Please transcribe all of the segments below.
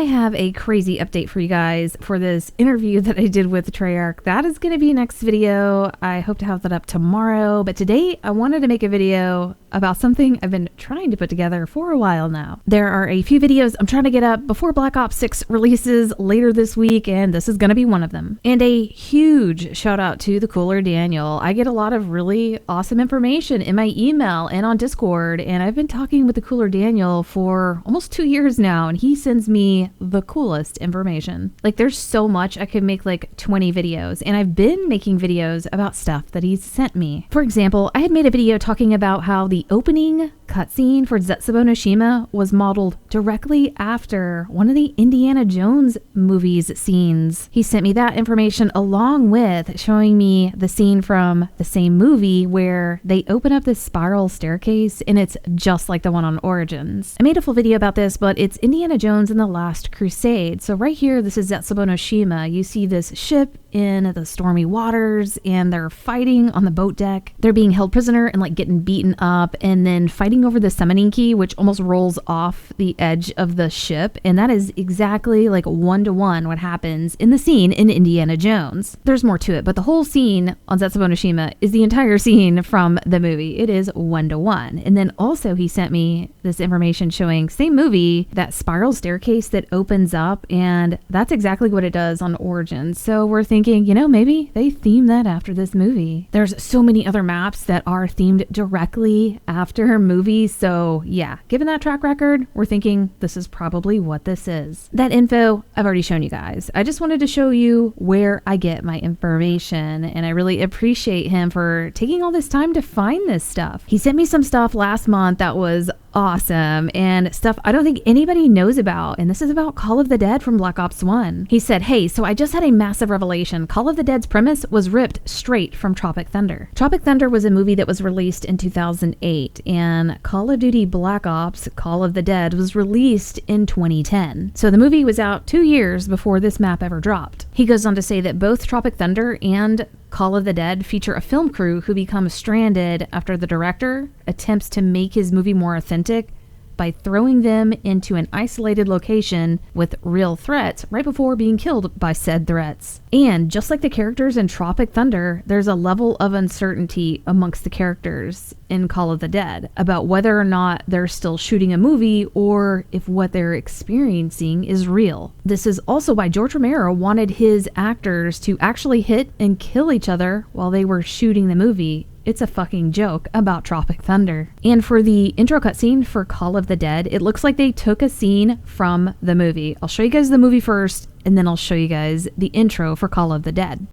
have a crazy update for you guys for this interview that I did with Treyarch. That is going to be next video. I hope to have that up tomorrow. But today I wanted to make a video about something I've been trying to put together for a while now. There are a few videos I'm trying to get up before Black Ops 6 releases later this week, and this is going to be one of them. And a huge shout out to the Cooler Daniel. I get a lot of really awesome information in my email and on Discord, and I've been talking with the Cooler Daniel for almost 2 years now, and he sends me the coolest information. Like, there's so much. I could make like 20 videos, and I've been making videos about stuff that he's sent me. For example, I had made a video talking about how the opening cutscene for Zetsubou no Shima was modeled directly after one of the Indiana Jones movies scenes. He sent me that information along with showing me the scene from the same movie where they open up this spiral staircase, and it's just like the one on Origins. I made a full video about this, but it's Indiana Jones and the Last Crusade. So right here, this is Zetsubou no Shima. You see this ship in the stormy waters, and they're fighting on the boat deck. They're being held prisoner and like getting beaten up, and then fighting over the summoning key, which almost rolls off the edge of the ship. And that is exactly like 1-to-1 what happens in the scene in Indiana Jones. There's more to it, but the whole scene on Zetsubou no Shima is the entire scene from the movie. It is 1-to-1. And then also he sent me this information showing same movie, that spiral staircase that opens up, and that's exactly what it does on Origins. So we're thinking, you know, maybe they themed that after this movie. There's so many other maps that are themed directly after movies. So yeah, given that track record, we're thinking this is probably what this is. That info I've already shown you guys. I just wanted to show you where I get my information, and I really appreciate him for taking all this time to find this stuff. He sent me some stuff last month that was awesome, and stuff I don't think anybody knows about, and this is about Call of the Dead from Black Ops 1. He said, hey, so I just had a massive revelation. Call of the Dead's premise was ripped straight from Tropic Thunder. Tropic Thunder was a movie that was released in 2008, and Call of Duty Black Ops Call of the Dead was released in 2010. So the movie was out 2 years before this map ever dropped. He goes on to say that both Tropic Thunder and Call of the Dead feature a film crew who becomes stranded after the director attempts to make his movie more authentic by throwing them into an isolated location with real threats right before being killed by said threats. And just like the characters in Tropic Thunder, there's a level of uncertainty amongst the characters in Call of the Dead about whether or not they're still shooting a movie or if what they're experiencing is real. This is also why George Romero wanted his actors to actually hit and kill each other while they were shooting the movie. It's a fucking joke about Tropic Thunder. And for the intro cutscene for Call of the Dead, it looks like they took a scene from the movie. I'll show you guys the movie first, and then I'll show you guys the intro for Call of the Dead.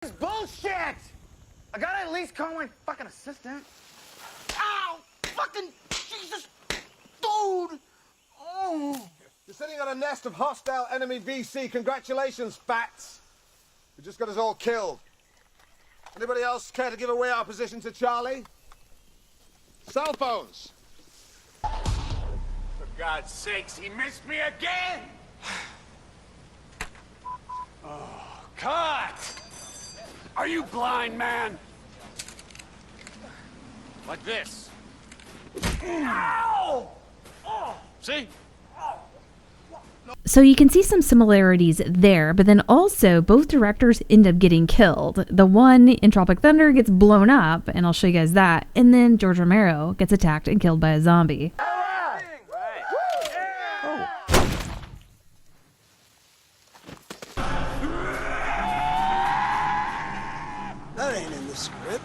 This is bullshit! I gotta at least call my fucking assistant. Ow! Fucking Jesus! Dude! Oh! You're sitting on a nest of hostile enemy VC. Congratulations, Fats. We just got us all killed. Anybody else care to give away our position to Charlie? Cell phones. For God's sakes, he missed me again! Oh, cut! Are you blind, man? Like this. Ow! Oh. See? So you can see some similarities there, but then also both directors end up getting killed. The one in Tropic Thunder gets blown up, and I'll show you guys that, and then George Romero gets attacked and killed by a zombie. That ain't in the script.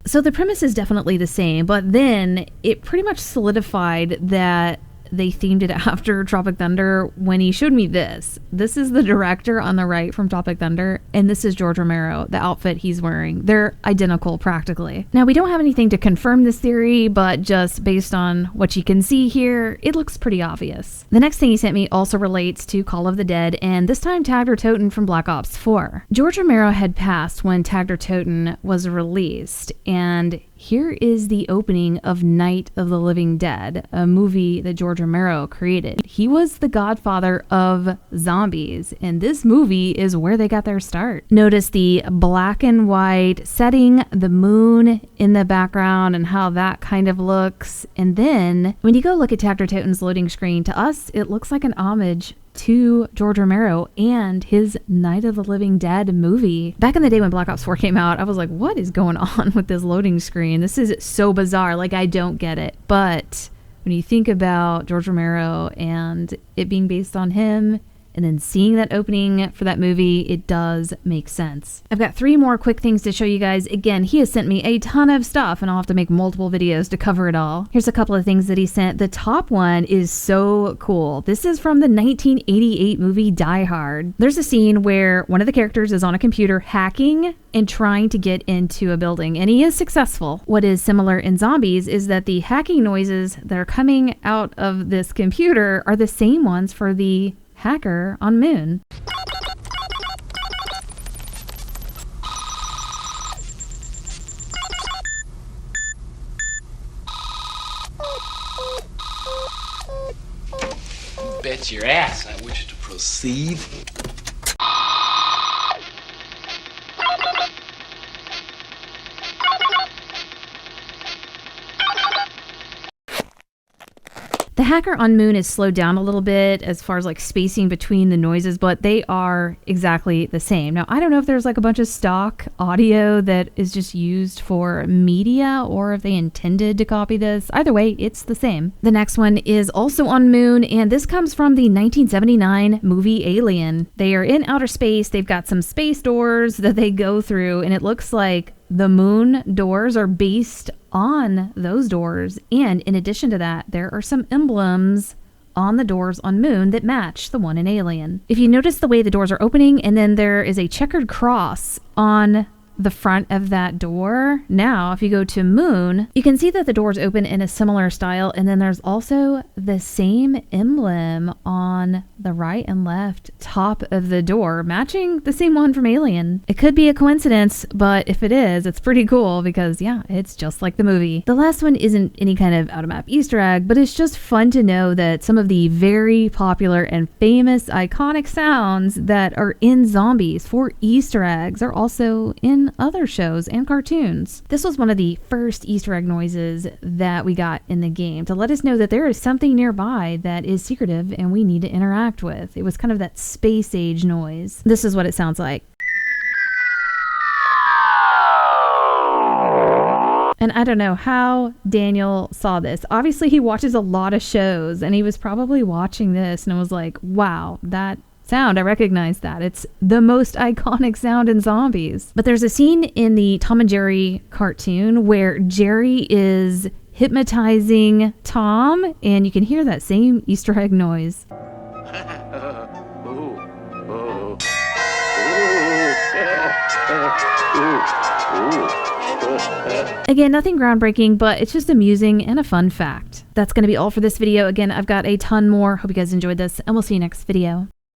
So the premise is definitely the same, but then it pretty much solidified that they themed it after Tropic Thunder when he showed me this. This is the director on the right from Tropic Thunder, and this is George Romero, the outfit he's wearing. They're identical practically. Now, we don't have anything to confirm this theory, but just based on what you can see here, it looks pretty obvious. The next thing he sent me also relates to Call of the Dead, and this time Tagged or Toten from Black Ops 4. George Romero had passed when Tagged or Toten was released, and Here is the opening of Night of the Living Dead, a movie that George Romero created. He was the godfather of zombies, and this movie is where they got their start. Notice the black and white setting, the moon in the background, and how that kind of looks. And then when you go look at Tactor Toten's loading screen, to us, it looks like an homage to George Romero and his Night of the Living Dead movie. Back in the day when Black Ops 4 came out, I was like, what is going on with this loading screen? This is so bizarre. Like, I don't get it. But when you think about George Romero and it being based on him, and then seeing that opening for that movie, it does make sense. I've got 3 more quick things to show you guys. Again, he has sent me a ton of stuff, and I'll have to make multiple videos to cover it all. Here's a couple of things that he sent. The top one is so cool. This is from the 1988 movie Die Hard. There's a scene where one of the characters is on a computer hacking and trying to get into a building, and he is successful. What is similar in Zombies is that the hacking noises that are coming out of this computer are the same ones for the hacker on Moon. Bet your ass I wish to proceed. The hacker on Moon is slowed down a little bit as far as like spacing between the noises, but they are exactly the same. Now, I don't know if there's like a bunch of stock audio that is just used for media or if they intended to copy this. Either way, it's the same. The next one is also on Moon, and this comes from the 1979 movie Alien. They are in outer space. They've got some space doors that they go through, and it looks like the moon doors are based on those doors. And in addition to that, there are some emblems on the doors on Moon that match the one in Alien. If you notice the way the doors are opening, and then there is a checkered cross on the front of that door. Now, if you go to Moon, you can see that the doors open in a similar style, and then there's also the same emblem on the right and left top of the door, matching the same one from Alien. It could be a coincidence, but if it is, it's pretty cool because, yeah, it's just like the movie. The last one isn't any kind of out-of-map Easter egg, but it's just fun to know that some of the very popular and famous iconic sounds that are in Zombies for Easter eggs are also in other shows and cartoons. This was one of the first Easter egg noises that we got in the game to let us know that there is something nearby that is secretive and we need to interact with. It was kind of that space age noise. This is what it sounds like. And I don't know how Daniel saw this. Obviously, he watches a lot of shows, and he was probably watching this and was like, wow, that sound, I recognize that. It's the most iconic sound in Zombies. But there's a scene in the Tom and Jerry cartoon where Jerry is hypnotizing Tom, and you can hear that same Easter egg noise. Again, nothing groundbreaking, but it's just amusing and a fun fact. That's going to be all for this video. Again, I've got a ton more. Hope you guys enjoyed this, and we'll see you next video.